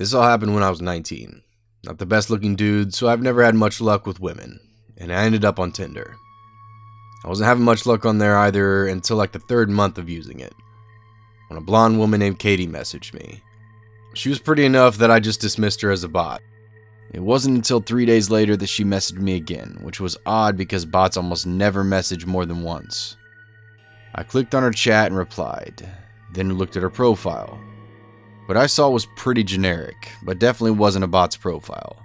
This all happened when I was 19. Not the best looking dude, so I've never had much luck with women, and I ended up on Tinder. I wasn't having much luck on there either until like the third month of using it, when a blonde woman named Katie messaged me. She was pretty enough that I just dismissed her as a bot. It wasn't until 3 days later that she messaged me again, which was odd because bots almost never message more than once. I clicked on her chat and replied, then looked at her profile. What I saw was pretty generic, but definitely wasn't a bot's profile.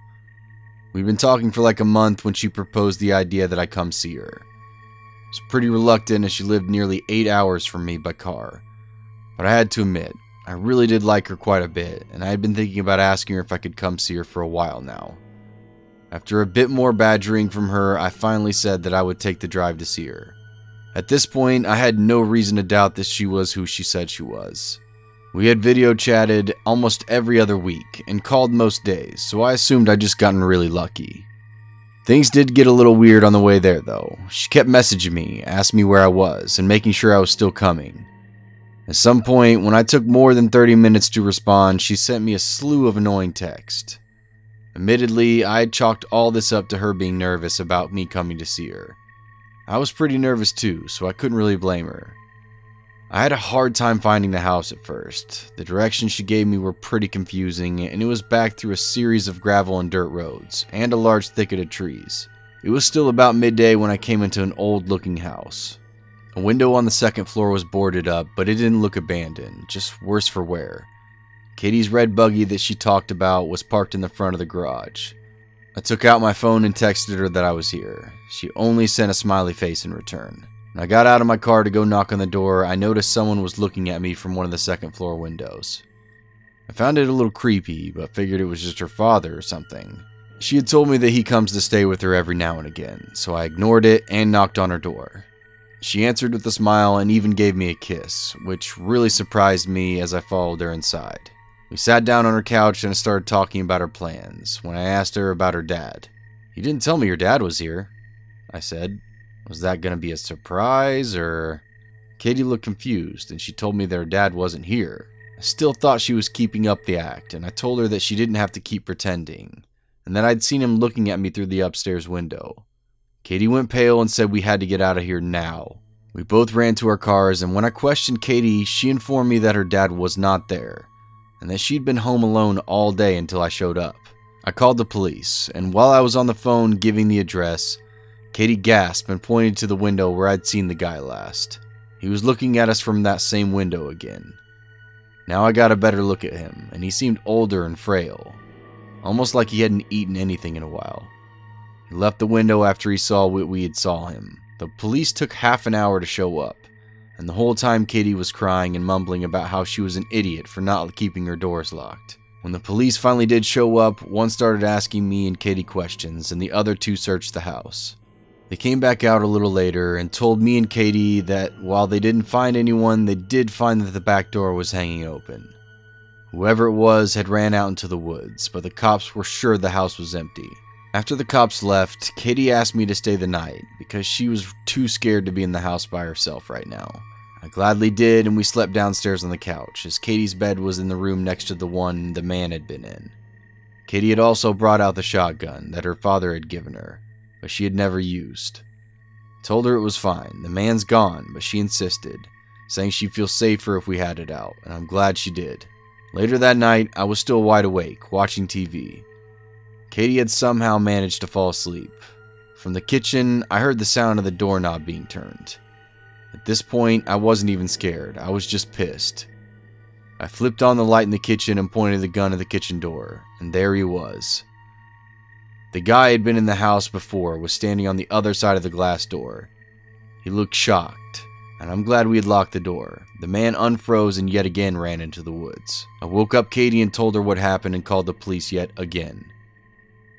We'd been talking for like a month when she proposed the idea that I come see her. I was pretty reluctant as she lived nearly 8 hours from me by car. But I had to admit, I really did like her quite a bit, and I had been thinking about asking her if I could come see her for a while now. After a bit more badgering from her, I finally said that I would take the drive to see her. At this point, I had no reason to doubt that she was who she said she was. We had video chatted almost every other week, and called most days, so I assumed I'd just gotten really lucky. Things did get a little weird on the way there though. She kept messaging me, asking me where I was, and making sure I was still coming. At some point, when I took more than 30 minutes to respond, she sent me a slew of annoying texts. Admittedly, I had chalked all this up to her being nervous about me coming to see her. I was pretty nervous too, so I couldn't really blame her. I had a hard time finding the house at first. The directions she gave me were pretty confusing, and it was back through a series of gravel and dirt roads, and a large thicket of trees. It was still about midday when I came into an old-looking house. A window on the second floor was boarded up, but it didn't look abandoned, just worse for wear. Katie's red buggy that she talked about was parked in the front of the garage. I took out my phone and texted her that I was here. She only sent a smiley face in return. When I got out of my car to go knock on the door, I noticed someone was looking at me from one of the second floor windows. I found it a little creepy, but figured it was just her father or something. She had told me that he comes to stay with her every now and again, so I ignored it and knocked on her door. She answered with a smile and even gave me a kiss, which really surprised me as I followed her inside. We sat down on her couch and started talking about her plans, when I asked her about her dad. "You didn't tell me your dad was here," I said. "Was that going to be a surprise, or?" Katie looked confused, and she told me that her dad wasn't here. I still thought she was keeping up the act, and I told her that she didn't have to keep pretending, and that I'd seen him looking at me through the upstairs window. Katie went pale and said we had to get out of here now. We both ran to our cars, and when I questioned Katie, she informed me that her dad was not there, and that she'd been home alone all day until I showed up. I called the police, and while I was on the phone giving the address, Katie gasped and pointed to the window where I'd seen the guy last. He was looking at us from that same window again. Now I got a better look at him, and he seemed older and frail, almost like he hadn't eaten anything in a while. He left the window after he saw what we had saw him. The police took half an hour to show up, and the whole time Katie was crying and mumbling about how she was an idiot for not keeping her doors locked. When the police finally did show up, one started asking me and Katie questions, and the other two searched the house. They came back out a little later and told me and Katie that while they didn't find anyone, they did find that the back door was hanging open. Whoever it was had ran out into the woods, but the cops were sure the house was empty. After the cops left, Katie asked me to stay the night because she was too scared to be in the house by herself right now. I gladly did, and we slept downstairs on the couch, as Katie's bed was in the room next to the one the man had been in. Katie had also brought out the shotgun that her father had given her, but she had never used. I told her it was fine, the man's gone, but she insisted, saying she'd feel safer if we had it out, and I'm glad she did. Later that night, I was still wide awake, watching TV. Katie had somehow managed to fall asleep. From the kitchen, I heard the sound of the doorknob being turned. At this point, I wasn't even scared, I was just pissed. I flipped on the light in the kitchen and pointed the gun at the kitchen door, and there he was. The guy had been in the house before was standing on the other side of the glass door. He looked shocked, and I'm glad we had locked the door. The man unfroze and yet again ran into the woods. I woke up Katie and told her what happened and called the police yet again.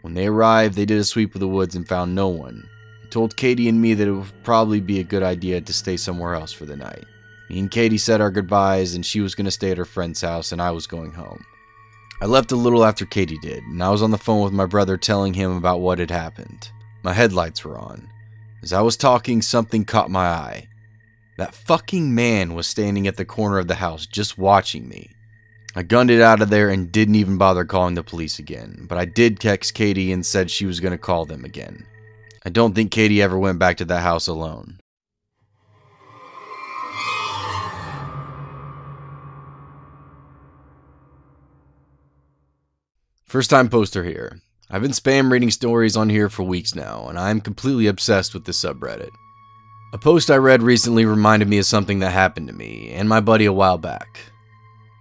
When they arrived, they did a sweep of the woods and found no one. He told Katie and me that it would probably be a good idea to stay somewhere else for the night. Me and Katie said our goodbyes, and she was going to stay at her friend's house and I was going home. I left a little after Katie did, and I was on the phone with my brother telling him about what had happened. My headlights were on. As I was talking, something caught my eye. That fucking man was standing at the corner of the house just watching me. I gunned it out of there and didn't even bother calling the police again, but I did text Katie and said she was going to call them again. I don't think Katie ever went back to that house alone. First time poster here. I've been spam reading stories on here for weeks now, and I'm completely obsessed with this subreddit. A post I read recently reminded me of something that happened to me and my buddy a while back.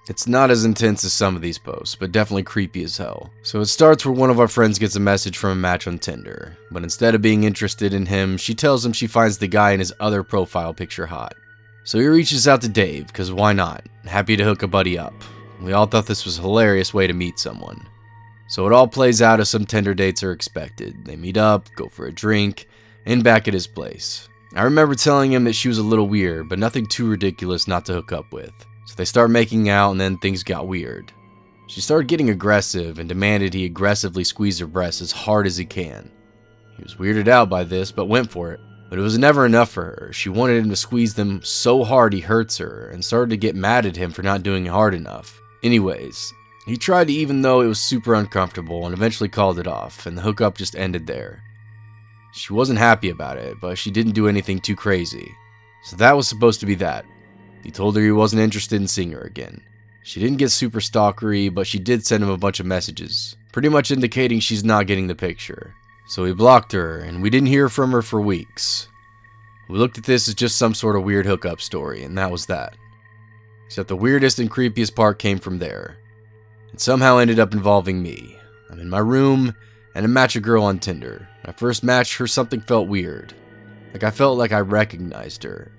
It's not as intense as some of these posts, but definitely creepy as hell. So it starts where one of our friends gets a message from a match on Tinder, but instead of being interested in him, she tells him she finds the guy in his other profile picture hot. So he reaches out to Dave, cause why not? Happy to hook a buddy up. We all thought this was a hilarious way to meet someone. So it all plays out as some Tinder dates are expected. They meet up, go for a drink, and back at his place. I remember telling him that she was a little weird, but nothing too ridiculous not to hook up with. So they start making out and then things got weird. She started getting aggressive and demanded he aggressively squeeze her breasts as hard as he can. He was weirded out by this, but went for it. But it was never enough for her. She wanted him to squeeze them so hard he hurts her, and started to get mad at him for not doing it hard enough. Anyways, he tried to, even though it was super uncomfortable, and eventually called it off, and the hookup just ended there. She wasn't happy about it, but she didn't do anything too crazy. So that was supposed to be that. He told her he wasn't interested in seeing her again. She didn't get super stalkery, but she did send him a bunch of messages, pretty much indicating she's not getting the picture. So he blocked her, and we didn't hear from her for weeks. We looked at this as just some sort of weird hookup story, and that was that. Except the weirdest and creepiest part came from there. It somehow ended up involving me. I'm in my room, and I match a girl on Tinder. When I first matched her, something felt weird. Like I felt like I recognized her.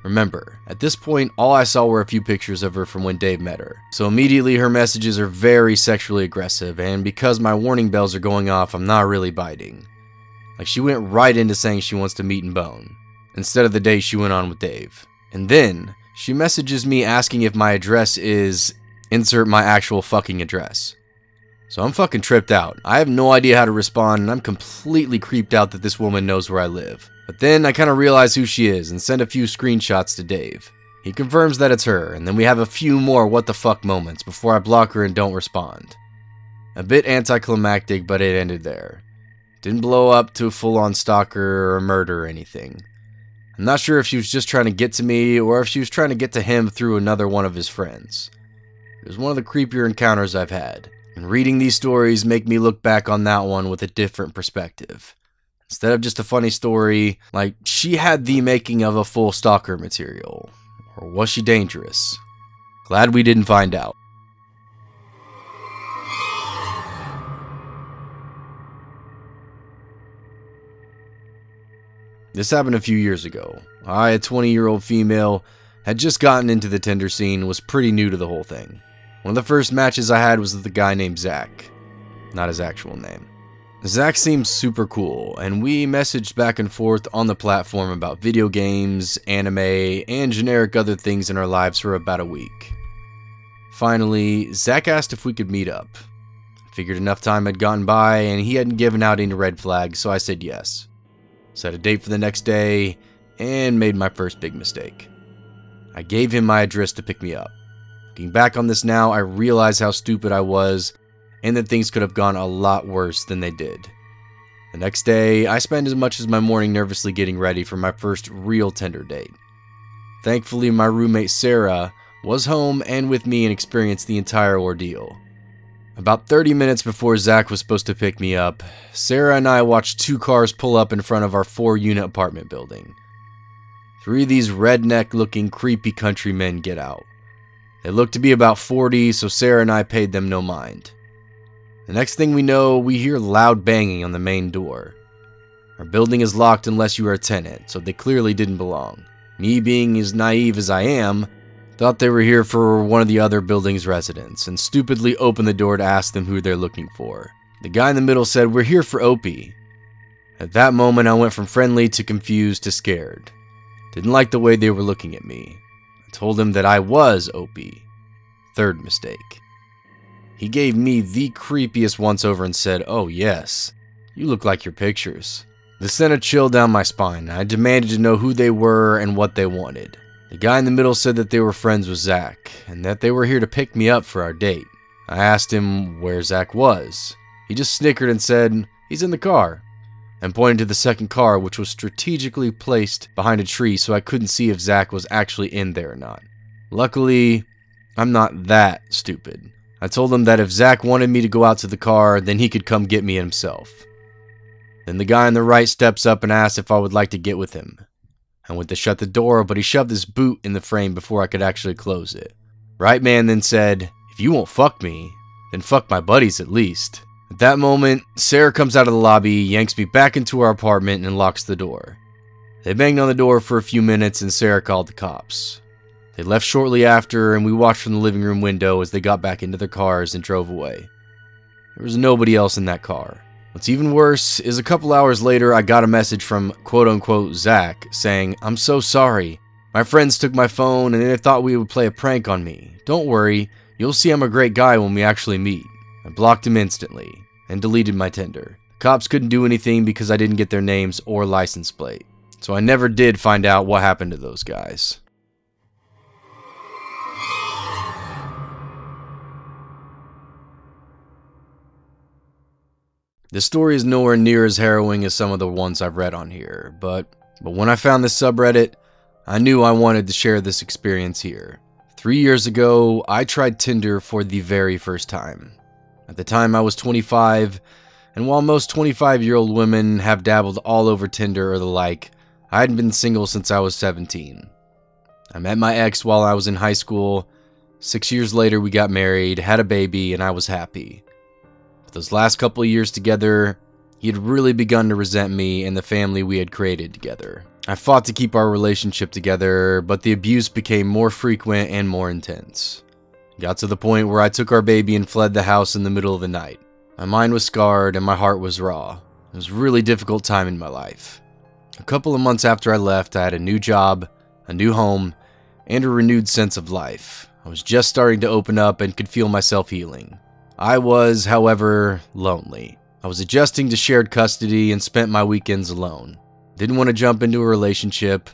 Remember, at this point, all I saw were a few pictures of her from when Dave met her. So immediately her messages are very sexually aggressive, and because my warning bells are going off, I'm not really biting. Like she went right into saying she wants to meet and bone, instead of the date she went on with Dave. And then, she messages me asking if my address is, insert my actual fucking address. So I'm fucking tripped out. I have no idea how to respond, and I'm completely creeped out that this woman knows where I live. But then I kind of realize who she is and send a few screenshots to Dave. He confirms that it's her, and then we have a few more what the fuck moments before I block her and don't respond. A bit anticlimactic, but it ended there. Didn't blow up to a full-on stalker or a murder or anything. I'm not sure if she was just trying to get to me or if she was trying to get to him through another one of his friends. It was one of the creepier encounters I've had. And reading these stories make me look back on that one with a different perspective. Instead of just a funny story, like, she had the making of a full stalker material. Or was she dangerous? Glad we didn't find out. This happened a few years ago. I, a 20-year-old female, had just gotten into the Tinder scene and was pretty new to the whole thing. One of the first matches I had was with a guy named Zach. Not his actual name. Zach seemed super cool, and we messaged back and forth on the platform about video games, anime, and generic other things in our lives for about a week. Finally, Zach asked if we could meet up. I figured enough time had gone by, and he hadn't given out any red flags, so I said yes. Set a date for the next day, and made my first big mistake. I gave him my address to pick me up. Looking back on this now, I realize how stupid I was, and that things could have gone a lot worse than they did. The next day, I spent as much as my morning nervously getting ready for my first real Tinder date. Thankfully, my roommate Sarah was home and with me and experienced the entire ordeal. About 30 minutes before Zach was supposed to pick me up, Sarah and I watched 2 cars pull up in front of our 4-unit apartment building. 3 of these redneck-looking creepy country men get out. They looked to be about 40, so Sarah and I paid them no mind. The next thing we know, we hear loud banging on the main door. Our building is locked unless you are a tenant, so they clearly didn't belong. Me, being as naive as I am, thought they were here for one of the other building's residents, and stupidly opened the door to ask them who they're looking for. The guy in the middle said, "We're here for Opie." At that moment, I went from friendly to confused to scared. Didn't like the way they were looking at me. I told him that I was Opie. Third mistake. He gave me the creepiest once-over and said, "Oh yes, you look like your pictures." This sent a chill down my spine, and I demanded to know who they were and what they wanted. The guy in the middle said that they were friends with Zach, and that they were here to pick me up for our date. I asked him where Zach was. He just snickered and said, "He's in the car," and pointed to the second car, which was strategically placed behind a tree so I couldn't see if Zach was actually in there or not. Luckily, I'm not that stupid. I told him that if Zach wanted me to go out to the car, then he could come get me himself. Then the guy on the right steps up and asks if I would like to get with him. I went to shut the door, but he shoved his boot in the frame before I could actually close it. Right man then said, "If you won't fuck me, then fuck my buddies at least." At that moment, Sarah comes out of the lobby, yanks me back into our apartment, and locks the door. They banged on the door for a few minutes, and Sarah called the cops. They left shortly after, and we watched from the living room window as they got back into their cars and drove away. There was nobody else in that car. What's even worse is a couple hours later, I got a message from quote-unquote Zach saying, "I'm so sorry. My friends took my phone and they thought we would play a prank on me. Don't worry, you'll see I'm a great guy when we actually meet." I blocked him instantly and deleted my Tinder. The cops couldn't do anything because I didn't get their names or license plate, so I never did find out what happened to those guys. This story is nowhere near as harrowing as some of the ones I've read on here, but when I found this subreddit, I knew I wanted to share this experience here. 3 years ago, I tried Tinder for the very first time. At the time, I was 25, and while most 25-year-old women have dabbled all over Tinder or the like, I hadn't been single since I was 17. I met my ex while I was in high school. 6 years later, we got married, had a baby, and I was happy. But those last couple of years together, he had really begun to resent me and the family we had created together. I fought to keep our relationship together, but the abuse became more frequent and more intense. It got to the point where I took our baby and fled the house in the middle of the night. My mind was scarred and my heart was raw. It was a really difficult time in my life. A couple of months after I left, I had a new job, a new home, and a renewed sense of life. I was just starting to open up and could feel myself healing. I was, however, lonely. I was adjusting to shared custody and spent my weekends alone. Didn't want to jump into a relationship,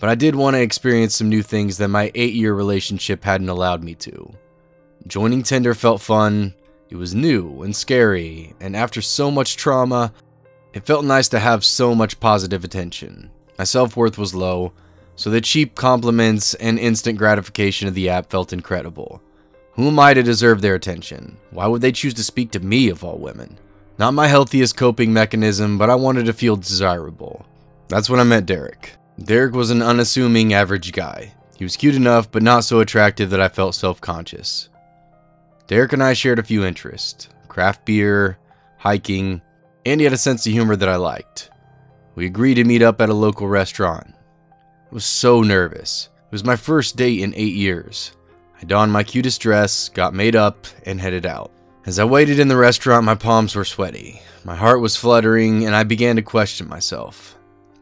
but I did want to experience some new things that my 8-year relationship hadn't allowed me to. Joining Tinder felt fun, it was new and scary, and after so much trauma, it felt nice to have so much positive attention. My self-worth was low, so the cheap compliments and instant gratification of the app felt incredible. Who am I to deserve their attention? Why would they choose to speak to me of all women? Not my healthiest coping mechanism, but I wanted to feel desirable. That's when I met Derek. Derek was an unassuming average guy. He was cute enough, but not so attractive that I felt self-conscious. Derek and I shared a few interests: craft beer, hiking, and he had a sense of humor that I liked. We agreed to meet up at a local restaurant. I was so nervous. It was my first date in 8 years. I donned my cutest dress, got made up, and headed out. As I waited in the restaurant, my palms were sweaty. My heart was fluttering, and I began to question myself.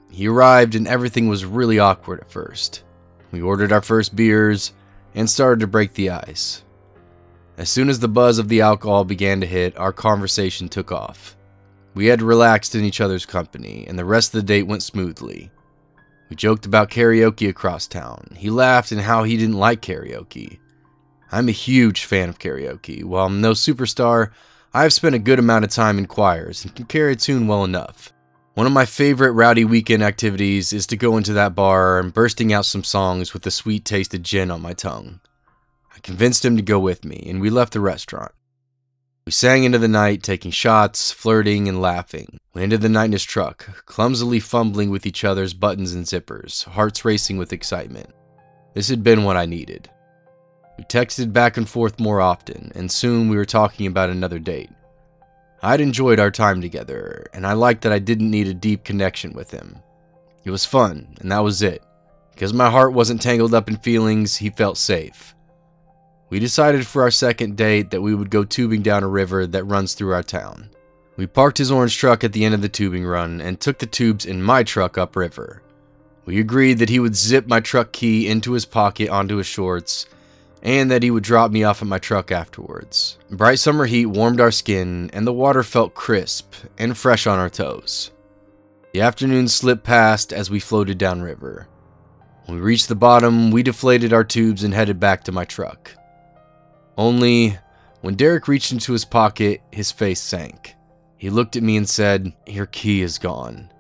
He arrived, and everything was really awkward at first. We ordered our first beers, and started to break the ice. As soon as the buzz of the alcohol began to hit, our conversation took off. We had relaxed in each other's company, and the rest of the date went smoothly. We joked about karaoke across town. He laughed and how he didn't like karaoke. I'm a huge fan of karaoke. While I'm no superstar, I have spent a good amount of time in choirs and can carry a tune well enough. One of my favorite rowdy weekend activities is to go into that bar and bursting out some songs with the sweet-tasted gin on my tongue. I convinced him to go with me, and we left the restaurant. We sang into the night, taking shots, flirting, and laughing. We ended the night in his truck, clumsily fumbling with each other's buttons and zippers, hearts racing with excitement. This had been what I needed. We texted back and forth more often, and soon we were talking about another date. I'd enjoyed our time together, and I liked that I didn't need a deep connection with him. It was fun, and that was it. Because my heart wasn't tangled up in feelings, he felt safe. We decided for our second date that we would go tubing down a river that runs through our town. We parked his orange truck at the end of the tubing run and took the tubes in my truck upriver. We agreed that he would zip my truck key into his pocket onto his shorts, and that he would drop me off at my truck afterwards. Bright summer heat warmed our skin, and the water felt crisp and fresh on our toes. The afternoon slipped past as we floated downriver. When we reached the bottom, we deflated our tubes and headed back to my truck. Only, when Derek reached into his pocket, his face sank. He looked at me and said, "Your key is gone."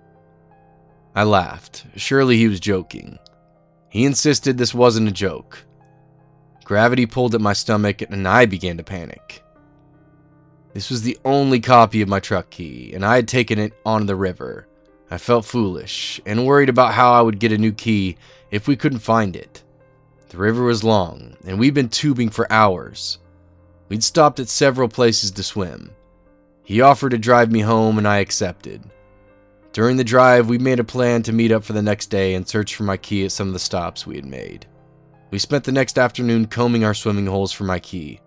I laughed. Surely he was joking. He insisted this wasn't a joke. Gravity pulled at my stomach and I began to panic. This was the only copy of my truck key, and I had taken it on the river. I felt foolish and worried about how I would get a new key if we couldn't find it. The river was long, and we'd been tubing for hours. We'd stopped at several places to swim. He offered to drive me home, and I accepted. During the drive, we made a plan to meet up for the next day and search for my key at some of the stops we had made. We spent the next afternoon combing our swimming holes for my key.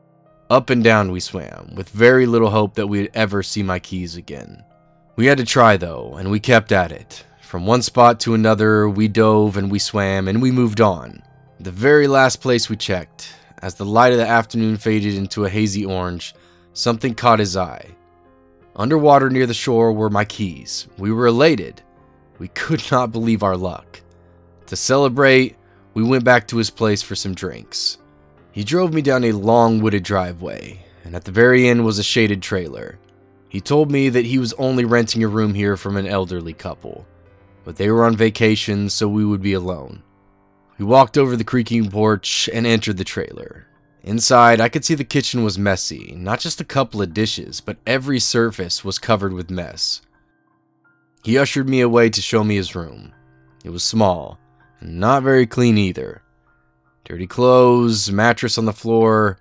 Up and down we swam, with very little hope that we would ever see my keys again. We had to try though, and we kept at it. From one spot to another, we dove and we swam and we moved on. The very last place we checked, as the light of the afternoon faded into a hazy orange, something caught his eye. Underwater near the shore were my keys. We were elated. We could not believe our luck. To celebrate, we went back to his place for some drinks. He drove me down a long wooded driveway, and at the very end was a shaded trailer. He told me that he was only renting a room here from an elderly couple, but they were on vacation, so we would be alone. We walked over the creaking porch and entered the trailer. Inside, I could see the kitchen was messy, not just a couple of dishes, but every surface was covered with mess. He ushered me away to show me his room. It was small, and not very clean either. Dirty clothes, mattress on the floor,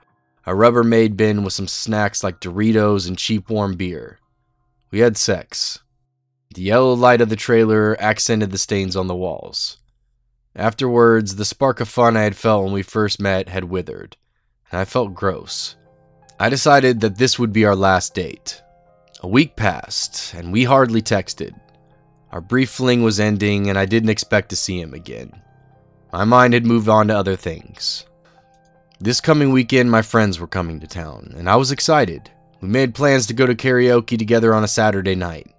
a Rubbermaid bin with some snacks like Doritos and cheap warm beer. We had sex. The yellow light of the trailer accented the stains on the walls. Afterwards, the spark of fun I had felt when we first met had withered, and I felt gross. I decided that this would be our last date. A week passed, and we hardly texted. Our brief fling was ending, and I didn't expect to see him again. My mind had moved on to other things. This coming weekend, my friends were coming to town, and I was excited. We made plans to go to karaoke together on a Saturday night.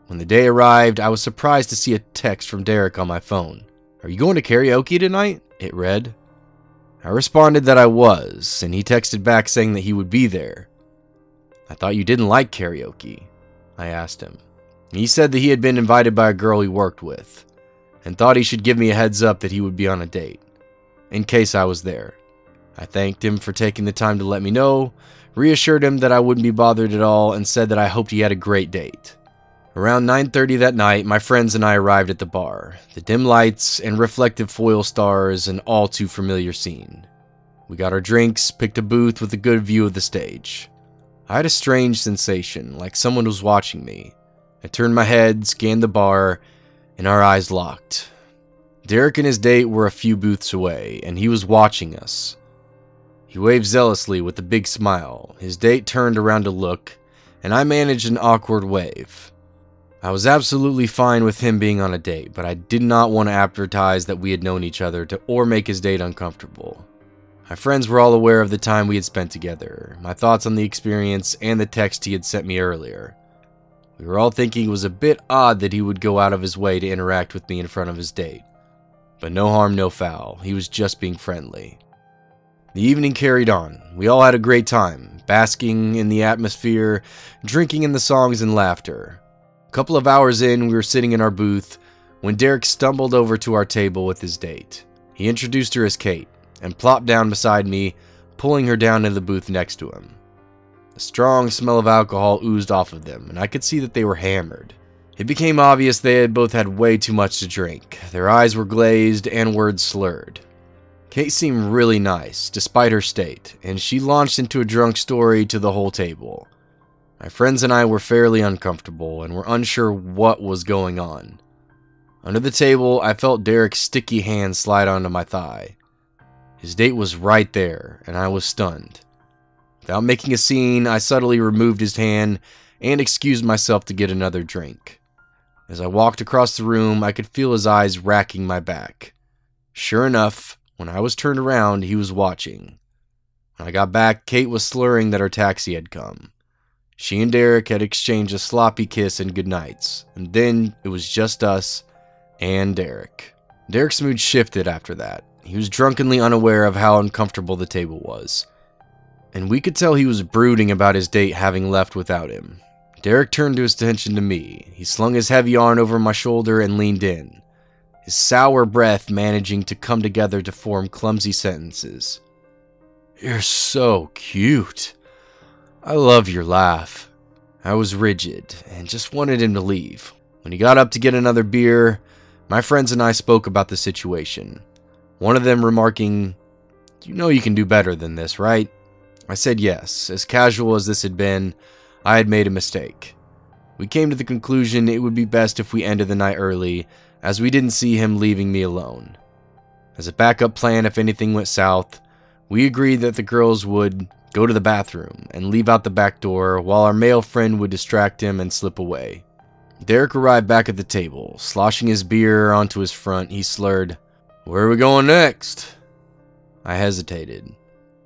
When the day arrived, I was surprised to see a text from Derek on my phone. "Are you going to karaoke tonight?" it read. I responded that I was, and he texted back saying that he would be there. "I thought you didn't like karaoke," I asked him. He said that he had been invited by a girl he worked with, and thought he should give me a heads up that he would be on a date, in case I was there. I thanked him for taking the time to let me know, reassured him that I wouldn't be bothered at all, and said that I hoped he had a great date. Around 9:30 that night, my friends and I arrived at the bar. The dim lights and reflective foil stars, an all too familiar scene. We got our drinks, picked a booth with a good view of the stage. I had a strange sensation, like someone was watching me. I turned my head, scanned the bar, and our eyes locked. Derek and his date were a few booths away, and he was watching us. He waved zealously with a big smile. His date turned around to look, and I managed an awkward wave. I was absolutely fine with him being on a date, but I did not want to advertise that we had known each other or make his date uncomfortable. My friends were all aware of the time we had spent together, my thoughts on the experience, and the text he had sent me earlier. We were all thinking it was a bit odd that he would go out of his way to interact with me in front of his date. But no harm, no foul. He was just being friendly. The evening carried on. We all had a great time, basking in the atmosphere, drinking in the songs and laughter. A couple of hours in, we were sitting in our booth when Derek stumbled over to our table with his date. He introduced her as Kate and plopped down beside me, pulling her down in the booth next to him. A strong smell of alcohol oozed off of them, and I could see that they were hammered. It became obvious they had both had way too much to drink. Their eyes were glazed and words slurred. Kate seemed really nice, despite her state, and she launched into a drunk story to the whole table. My friends and I were fairly uncomfortable and were unsure what was going on. Under the table, I felt Derek's sticky hand slide onto my thigh. His date was right there, and I was stunned. Without making a scene, I subtly removed his hand and excused myself to get another drink. As I walked across the room, I could feel his eyes racking my back. Sure enough, when I was turned around, he was watching. When I got back, Kate was slurring that her taxi had come. She and Derek had exchanged a sloppy kiss and goodnights, and then it was just us and Derek. Derek's mood shifted after that. He was drunkenly unaware of how uncomfortable the table was, and we could tell he was brooding about his date having left without him. Derek turned his attention to me. He slung his heavy arm over my shoulder and leaned in, his sour breath managing to come together to form clumsy sentences. "You're so cute. I love your laugh." I was rigid and just wanted him to leave. When he got up to get another beer, my friends and I spoke about the situation. One of them remarking, "You know you can do better than this, right?" I said yes. As casual as this had been, I had made a mistake. We came to the conclusion it would be best if we ended the night early, as we didn't see him leaving me alone. As a backup plan if anything went south, we agreed that the girls would go to the bathroom and leave out the back door while our male friend would distract him and slip away. Derek arrived back at the table. Sloshing his beer onto his front, he slurred, "Where are we going next?" I hesitated,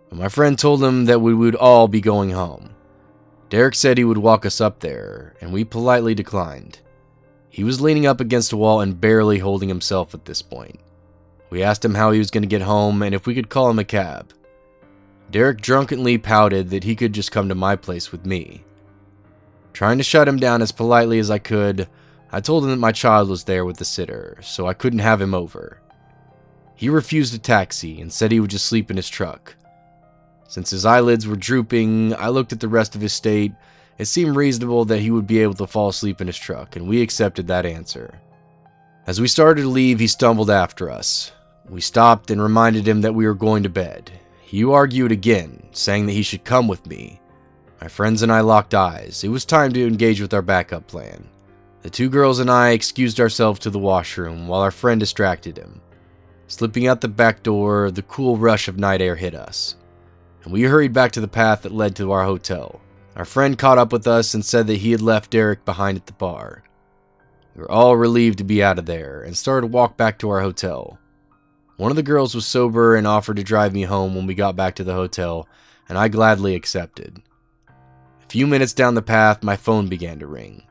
but my friend told him that we would all be going home. Derek said he would walk us up there, and we politely declined. He was leaning up against a wall and barely holding himself at this point. We asked him how he was going to get home and if we could call him a cab. Derek drunkenly pouted that he could just come to my place with me. Trying to shut him down as politely as I could, I told him that my child was there with the sitter, so I couldn't have him over. He refused a taxi and said he would just sleep in his truck. Since his eyelids were drooping, I looked at the rest of his state. It seemed reasonable that he would be able to fall asleep in his truck, and we accepted that answer. As we started to leave, he stumbled after us. We stopped and reminded him that we were going to bed. He argued again, saying that he should come with me. My friends and I locked eyes. It was time to engage with our backup plan. The two girls and I excused ourselves to the washroom while our friend distracted him. Slipping out the back door, the cool rush of night air hit us, and we hurried back to the path that led to our hotel. Our friend caught up with us and said that he had left Derek behind at the bar. We were all relieved to be out of there and started to walk back to our hotel. One of the girls was sober and offered to drive me home when we got back to the hotel, and I gladly accepted. A few minutes down the path, my phone began to ring.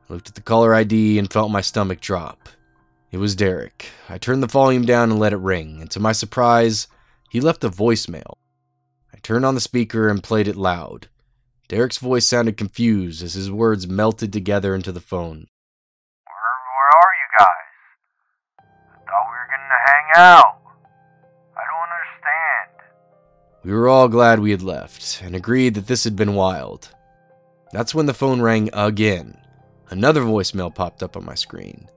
I looked at the caller ID and felt my stomach drop. It was Derek. I turned the volume down and let it ring, and to my surprise, he left a voicemail. I turned on the speaker and played it loud. Derek's voice sounded confused as his words melted together into the phone. Where are you guys? I thought we were gonna hang out. I don't understand. We were all glad we had left, and agreed that this had been wild. That's when the phone rang again. Another voicemail popped up on my screen.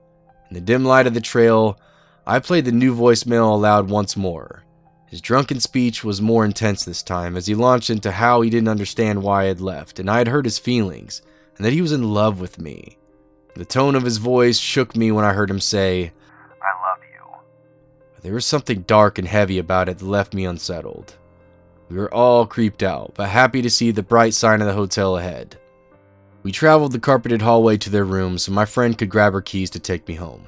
In the dim light of the trail, I played the new voicemail aloud once more. His drunken speech was more intense this time, as he launched into how he didn't understand why I had left, and I had hurt his feelings, and that he was in love with me. The tone of his voice shook me when I heard him say, "I love you." But there was something dark and heavy about it that left me unsettled. We were all creeped out, but happy to see the bright sign of the hotel ahead. We traveled the carpeted hallway to their room so my friend could grab her keys to take me home.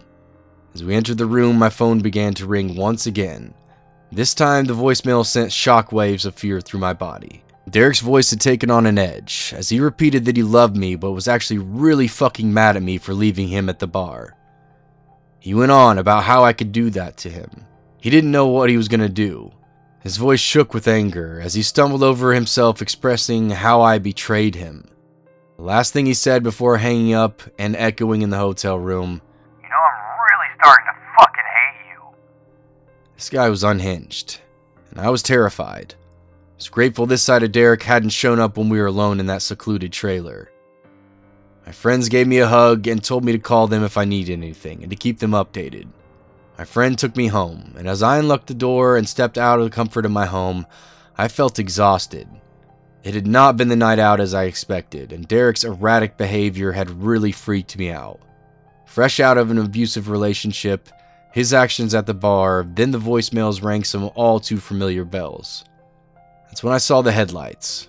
As we entered the room, my phone began to ring once again. This time, the voicemail sent shockwaves of fear through my body. Derek's voice had taken on an edge, as he repeated that he loved me but was actually really fucking mad at me for leaving him at the bar. He went on about how I could do that to him. He didn't know what he was going to do. His voice shook with anger as he stumbled over himself, expressing how I betrayed him. The last thing he said before hanging up and echoing in the hotel room, "You know, I'm really starting to fucking hate you." This guy was unhinged, and I was terrified. I was grateful this side of Derek hadn't shown up when we were alone in that secluded trailer. My friends gave me a hug and told me to call them if I needed anything and to keep them updated. My friend took me home, and as I unlocked the door and stepped out of the comfort of my home, I felt exhausted. It had not been the night out as I expected, and Derek's erratic behavior had really freaked me out. Fresh out of an abusive relationship, his actions at the bar, then the voicemails rang some all too familiar bells. That's when I saw the headlights.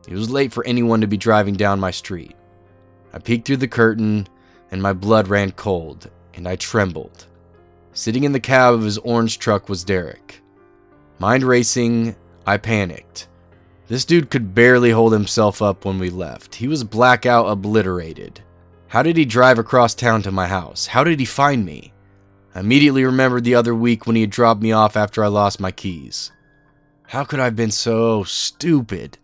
It was late for anyone to be driving down my street. I peeked through the curtain, and my blood ran cold, and I trembled. Sitting in the cab of his orange truck was Derek. Mind racing, I panicked. This dude could barely hold himself up when we left. He was blackout obliterated. How did he drive across town to my house? How did he find me? I immediately remembered the other week when he had dropped me off after I lost my keys. How could I have been so stupid?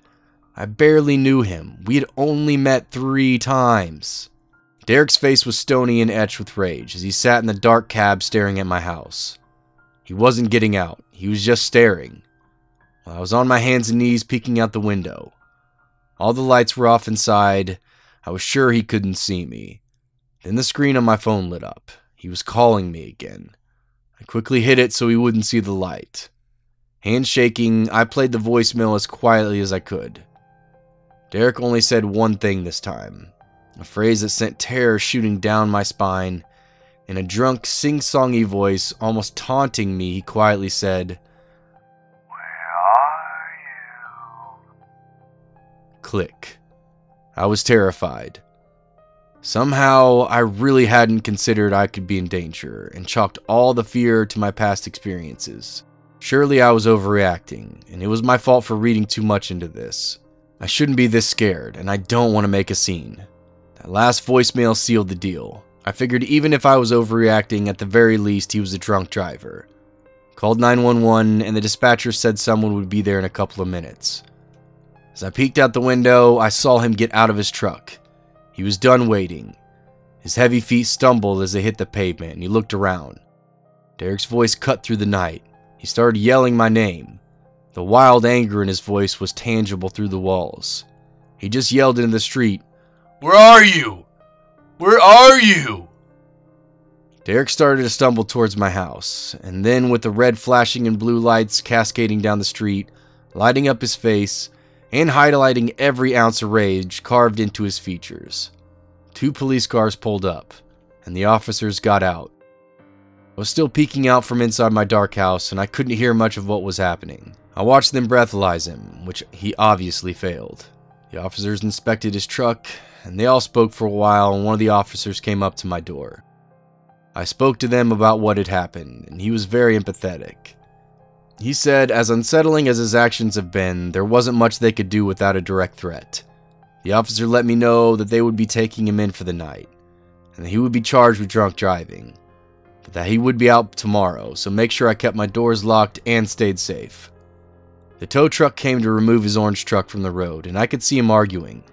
I barely knew him. We had only met 3 times. Derek's face was stony and etched with rage as he sat in the dark cab staring at my house. He wasn't getting out. He was just staring. While I was on my hands and knees peeking out the window. All the lights were off inside. I was sure he couldn't see me. Then the screen on my phone lit up. He was calling me again. I quickly hid it so he wouldn't see the light. Hands shaking, I played the voicemail as quietly as I could. Derek only said one thing this time, a phrase that sent terror shooting down my spine. In a drunk, sing-songy voice, almost taunting me, he quietly said, "Where are you?" Click. I was terrified. Somehow, I really hadn't considered I could be in danger, and chalked all the fear to my past experiences. Surely I was overreacting, and it was my fault for reading too much into this. I shouldn't be this scared, and I don't want to make a scene. That last voicemail sealed the deal. I figured even if I was overreacting, at the very least he was a drunk driver. Called 911, and the dispatcher said someone would be there in a couple of minutes. As I peeked out the window, I saw him get out of his truck. He was done waiting. His heavy feet stumbled as they hit the pavement, and he looked around. Derek's voice cut through the night. He started yelling my name. The wild anger in his voice was tangible through the walls. He just yelled into the street, "Where are you? Where are you?" Derek started to stumble towards my house, and then with the red flashing and blue lights cascading down the street, lighting up his face, and highlighting every ounce of rage carved into his features. 2 police cars pulled up, and the officers got out. I was still peeking out from inside my dark house, and I couldn't hear much of what was happening. I watched them breathalyze him, which he obviously failed. The officers inspected his truck, and they all spoke for a while, and one of the officers came up to my door. I spoke to them about what had happened, and he was very empathetic. He said, as unsettling as his actions have been, there wasn't much they could do without a direct threat. The officer let me know that they would be taking him in for the night, and that he would be charged with drunk driving, but that he would be out tomorrow, so make sure I kept my doors locked and stayed safe. The tow truck came to remove his orange truck from the road, and I could see him arguing.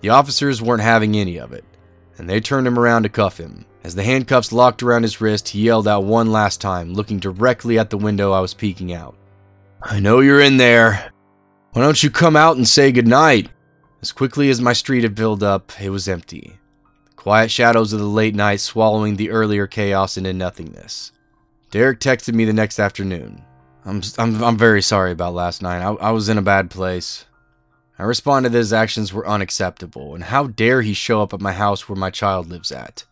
The officers weren't having any of it, and they turned him around to cuff him. As the handcuffs locked around his wrist, he yelled out one last time, looking directly at the window I was peeking out. "I know you're in there. Why don't you come out and say goodnight?" As quickly as my street had filled up, it was empty. The quiet shadows of the late night swallowing the earlier chaos into nothingness. Derek texted me the next afternoon. I'm very sorry about last night. I was in a bad place. I responded that his actions were unacceptable, and how dare he show up at my house where my child lives at.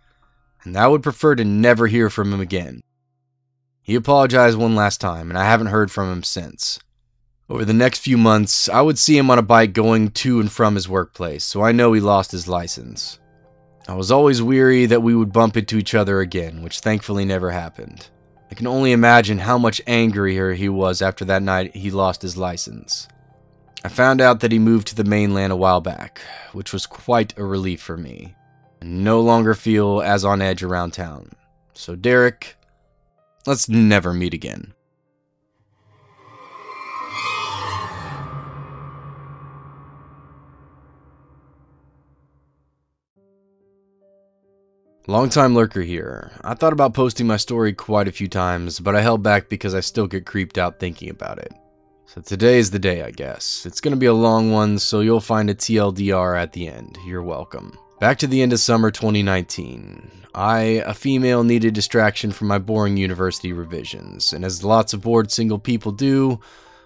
And I would prefer to never hear from him again. He apologized one last time, and I haven't heard from him since. Over the next few months, I would see him on a bike going to and from his workplace, so I know he lost his license. I was always weary that we would bump into each other again, which thankfully never happened. I can only imagine how much angrier he was after that night he lost his license. I found out that he moved to the mainland a while back, which was quite a relief for me. I no longer feel as on edge around town. So Derek, let's never meet again. Longtime lurker here. I thought about posting my story quite a few times, but I held back because I still get creeped out thinking about it. So today is the day, I guess. It's gonna be a long one, so you'll find a TLDR at the end. You're welcome. Back to the end of summer 2019. I, a female, needed distraction from my boring university revisions, and as lots of bored single people do,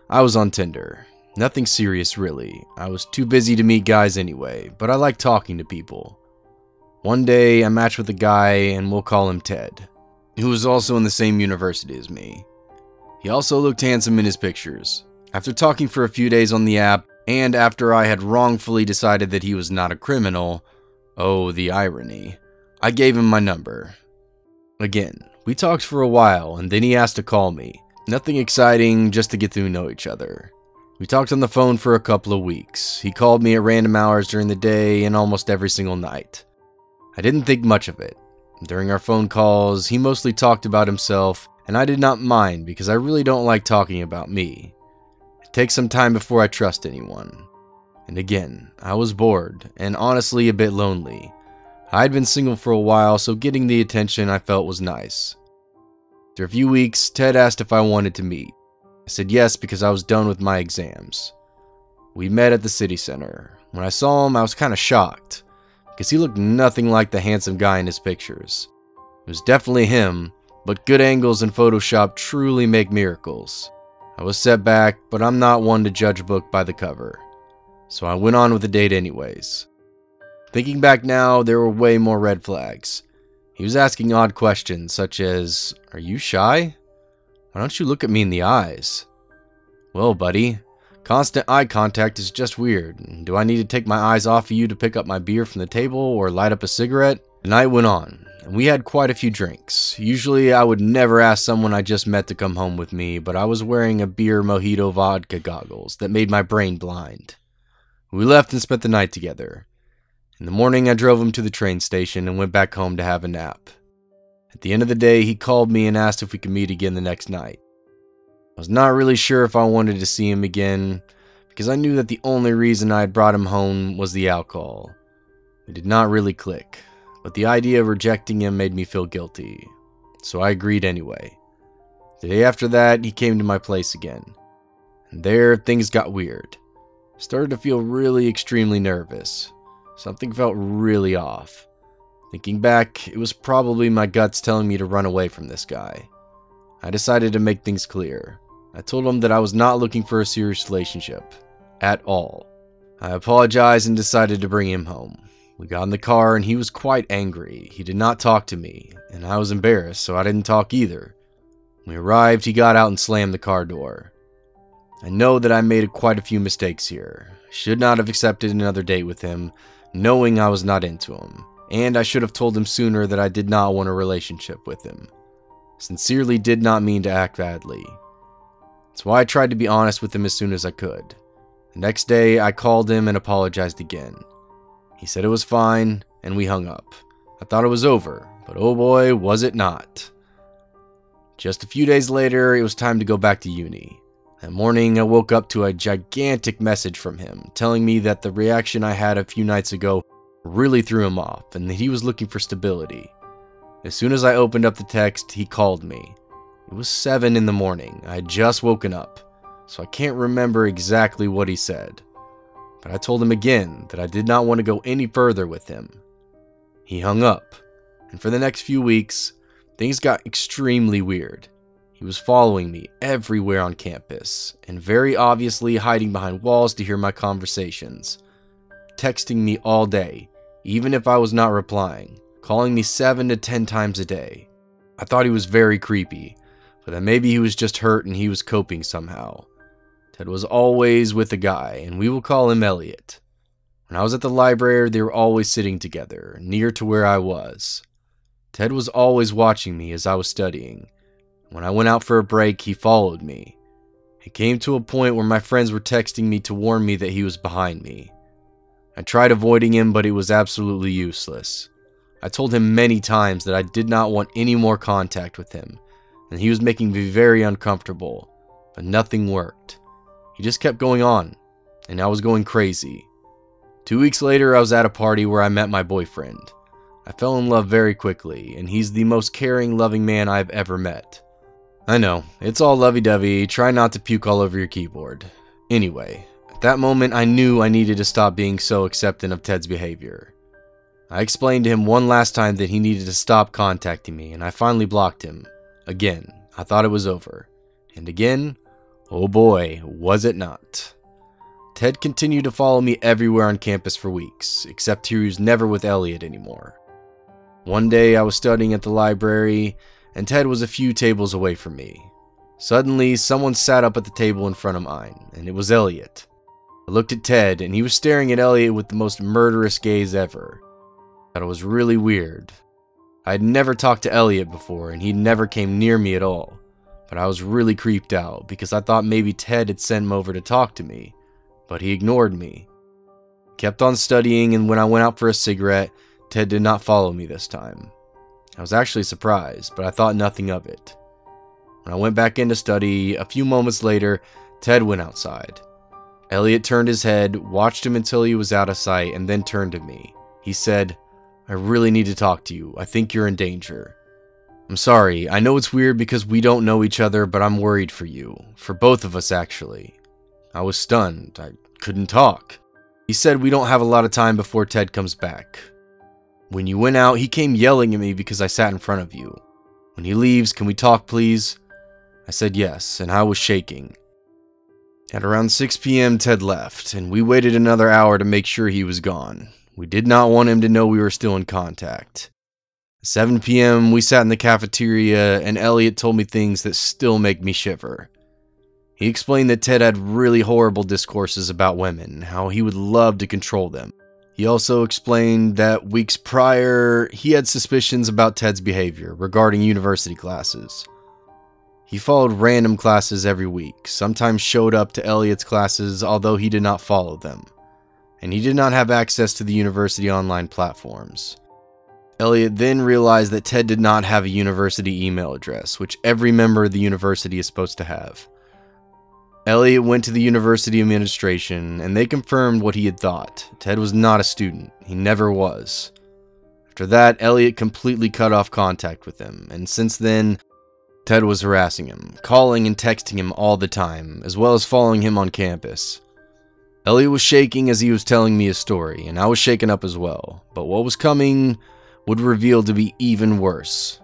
I was on Tinder. Nothing serious, really. I was too busy to meet guys anyway, but I like talking to people. One day, I matched with a guy, and we'll call him Ted, who was also in the same university as me. He also looked handsome in his pictures. After talking for a few days on the app, and after I had wrongfully decided that he was not a criminal, oh, the irony, I gave him my number. Again, we talked for a while, and then he asked to call me. Nothing exciting, just to get to know each other. We talked on the phone for a couple of weeks. He called me at random hours during the day and almost every single night. I didn't think much of it. During our phone calls, he mostly talked about himself, and I did not mind because I really don't like talking about me. It takes some time before I trust anyone. And again, I was bored, and honestly a bit lonely. I had been single for a while, so getting the attention I felt was nice. After a few weeks, Ted asked if I wanted to meet. I said yes because I was done with my exams. We met at the city center. When I saw him, I was kind of shocked, because he looked nothing like the handsome guy in his pictures. It was definitely him, but good angles in Photoshop truly make miracles. I was set back, but I'm not one to judge a book by the cover. So I went on with the date anyways. Thinking back now, there were way more red flags. He was asking odd questions such as, "Are you shy? Why don't you look at me in the eyes?" Well, buddy, constant eye contact is just weird. Do I need to take my eyes off of you to pick up my beer from the table or light up a cigarette? The night went on, and we had quite a few drinks. Usually I would never ask someone I just met to come home with me, but I was wearing a beer mojito vodka goggles that made my brain blind. We left and spent the night together. In the morning, I drove him to the train station and went back home to have a nap. At the end of the day, he called me and asked if we could meet again the next night. I was not really sure if I wanted to see him again, because I knew that the only reason I had brought him home was the alcohol. We did not really click, but the idea of rejecting him made me feel guilty, so I agreed anyway. The day after that, he came to my place again, and there things got weird. I started to feel really extremely nervous. Something felt really off. Thinking back, it was probably my guts telling me to run away from this guy. I decided to make things clear. I told him that I was not looking for a serious relationship. At all. I apologized and decided to bring him home. We got in the car and he was quite angry. He did not talk to me, and I was embarrassed, so I didn't talk either. When we arrived, he got out and slammed the car door. I know that I made quite a few mistakes here. I should not have accepted another date with him, knowing I was not into him, and I should have told him sooner that I did not want a relationship with him. Sincerely did not mean to act badly. That's why I tried to be honest with him as soon as I could. The next day, I called him and apologized again. He said it was fine, and we hung up. I thought it was over, but oh boy, was it not. Just a few days later, it was time to go back to uni. That morning, I woke up to a gigantic message from him, telling me that the reaction I had a few nights ago really threw him off, and that he was looking for stability. As soon as I opened up the text, he called me. It was 7 in the morning. I had just woken up, so I can't remember exactly what he said. But I told him again that I did not want to go any further with him. He hung up, and for the next few weeks, things got extremely weird. He was following me everywhere on campus, and very obviously hiding behind walls to hear my conversations. Texting me all day, even if I was not replying. Calling me 7 to 10 times a day. I thought he was very creepy, but that maybe he was just hurt and he was coping somehow. Ted was always with a guy, and we will call him Elliot. When I was at the library, they were always sitting together, near to where I was. Ted was always watching me as I was studying. When I went out for a break, he followed me. It came to a point where my friends were texting me to warn me that he was behind me. I tried avoiding him, but it was absolutely useless. I told him many times that I did not want any more contact with him, and he was making me very uncomfortable, but nothing worked. He just kept going on, and I was going crazy. 2 weeks later, I was at a party where I met my boyfriend. I fell in love very quickly, and he's the most caring, loving man I've ever met. I know, it's all lovey-dovey, try not to puke all over your keyboard. Anyway, at that moment I knew I needed to stop being so accepting of Ted's behavior. I explained to him one last time that he needed to stop contacting me, and I finally blocked him. Again, I thought it was over. And again, oh boy, was it not. Ted continued to follow me everywhere on campus for weeks, except he was never with Elliot anymore. One day I was studying at the library, and Ted was a few tables away from me. Suddenly, someone sat up at the table in front of mine, and it was Elliot. I looked at Ted, and he was staring at Elliot with the most murderous gaze ever. I thought it was really weird. I had never talked to Elliot before, and he never came near me at all. But I was really creeped out, because I thought maybe Ted had sent him over to talk to me. But he ignored me. Kept on studying, and when I went out for a cigarette, Ted did not follow me this time. I was actually surprised, but I thought nothing of it. When I went back in to study, a few moments later, Ted went outside. Elliot turned his head, watched him until he was out of sight, and then turned to me. He said, "I really need to talk to you. I think you're in danger." "I'm sorry. I know it's weird because we don't know each other, but I'm worried for you. For both of us, actually." I was stunned. I couldn't talk. He said, "We don't have a lot of time before Ted comes back. When you went out, he came yelling at me because I sat in front of you. When he leaves, can we talk, please?" I said yes, and I was shaking. At around 6 p.m., Ted left, and we waited another hour to make sure he was gone. We did not want him to know we were still in contact. At 7 p.m., we sat in the cafeteria, and Elliot told me things that still make me shiver. He explained that Ted had really horrible discourses about women, how he would love to control them. He also explained that weeks prior, he had suspicions about Ted's behavior regarding university classes. He followed random classes every week, sometimes showed up to Elliot's classes although he did not follow them, and he did not have access to the university online platforms. Elliot then realized that Ted did not have a university email address, which every member of the university is supposed to have. Elliot went to the university administration, and they confirmed what he had thought. Ted was not a student. He never was. After that, Elliot completely cut off contact with him, and since then, Ted was harassing him, calling and texting him all the time, as well as following him on campus. Elliot was shaking as he was telling me his story, and I was shaken up as well, but what was coming would reveal to be even worse.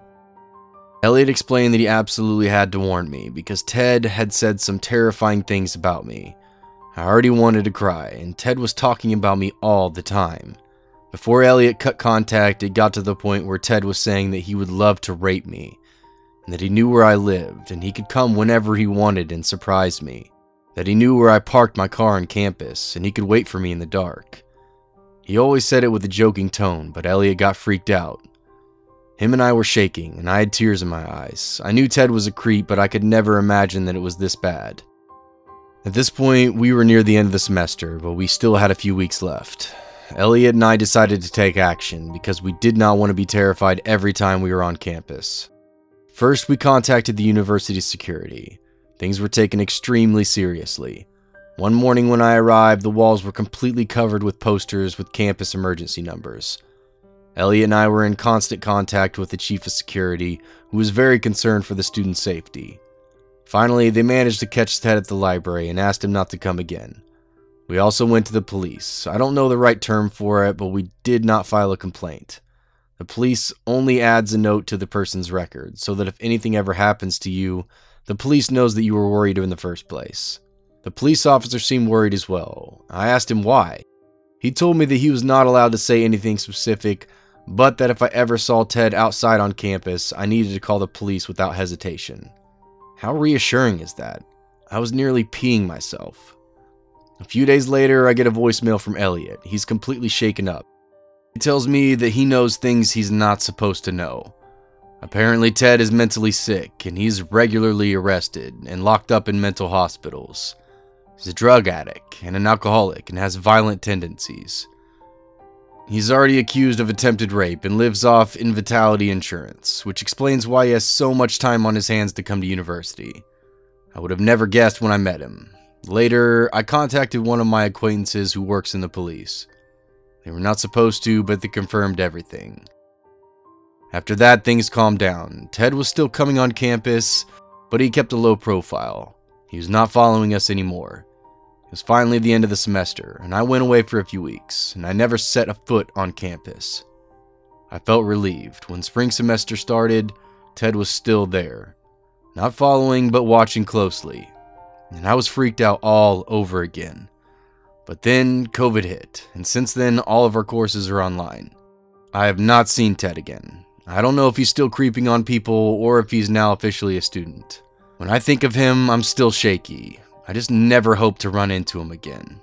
Elliot explained that he absolutely had to warn me, because Ted had said some terrifying things about me. I already wanted to cry, and Ted was talking about me all the time. Before Elliot cut contact, it got to the point where Ted was saying that he would love to rape me, and that he knew where I lived, and he could come whenever he wanted and surprise me. That he knew where I parked my car on campus, and he could wait for me in the dark. He always said it with a joking tone, but Elliot got freaked out. Him and I were shaking, and I had tears in my eyes. I knew Ted was a creep, but I could never imagine that it was this bad. At this point, we were near the end of the semester, but we still had a few weeks left. Elliot and I decided to take action, because we did not want to be terrified every time we were on campus. First, we contacted the university's security. Things were taken extremely seriously. One morning when I arrived, the walls were completely covered with posters with campus emergency numbers. Elliot and I were in constant contact with the chief of security, who was very concerned for the students' safety. Finally, they managed to catch Ted at the library and asked him not to come again. We also went to the police. I don't know the right term for it, but we did not file a complaint. The police only adds a note to the person's record, so that if anything ever happens to you, the police knows that you were worried in the first place. The police officer seemed worried as well. I asked him why. He told me that he was not allowed to say anything specific, but that if I ever saw Ted outside on campus, I needed to call the police without hesitation. How reassuring is that? I was nearly peeing myself. A few days later, I get a voicemail from Elliot. He's completely shaken up. He tells me that he knows things he's not supposed to know. Apparently, Ted is mentally sick, and he's regularly arrested and locked up in mental hospitals. He's a drug addict and an alcoholic and has violent tendencies. He's already accused of attempted rape and lives off invitality insurance, which explains why he has so much time on his hands to come to university. I would have never guessed when I met him. Later, I contacted one of my acquaintances who works in the police. They were not supposed to, but they confirmed everything. After that, things calmed down. Ted was still coming on campus, but he kept a low profile. He was not following us anymore. It was finally the end of the semester, and I went away for a few weeks, and I never set a foot on campus. I felt relieved. When spring semester started, Ted was still there. Not following, but watching closely. And I was freaked out all over again. But then COVID hit, and since then all of our courses are online. I have not seen Ted again. I don't know if he's still creeping on people or if he's now officially a student. When I think of him, I'm still shaky. I just never hope to run into him again.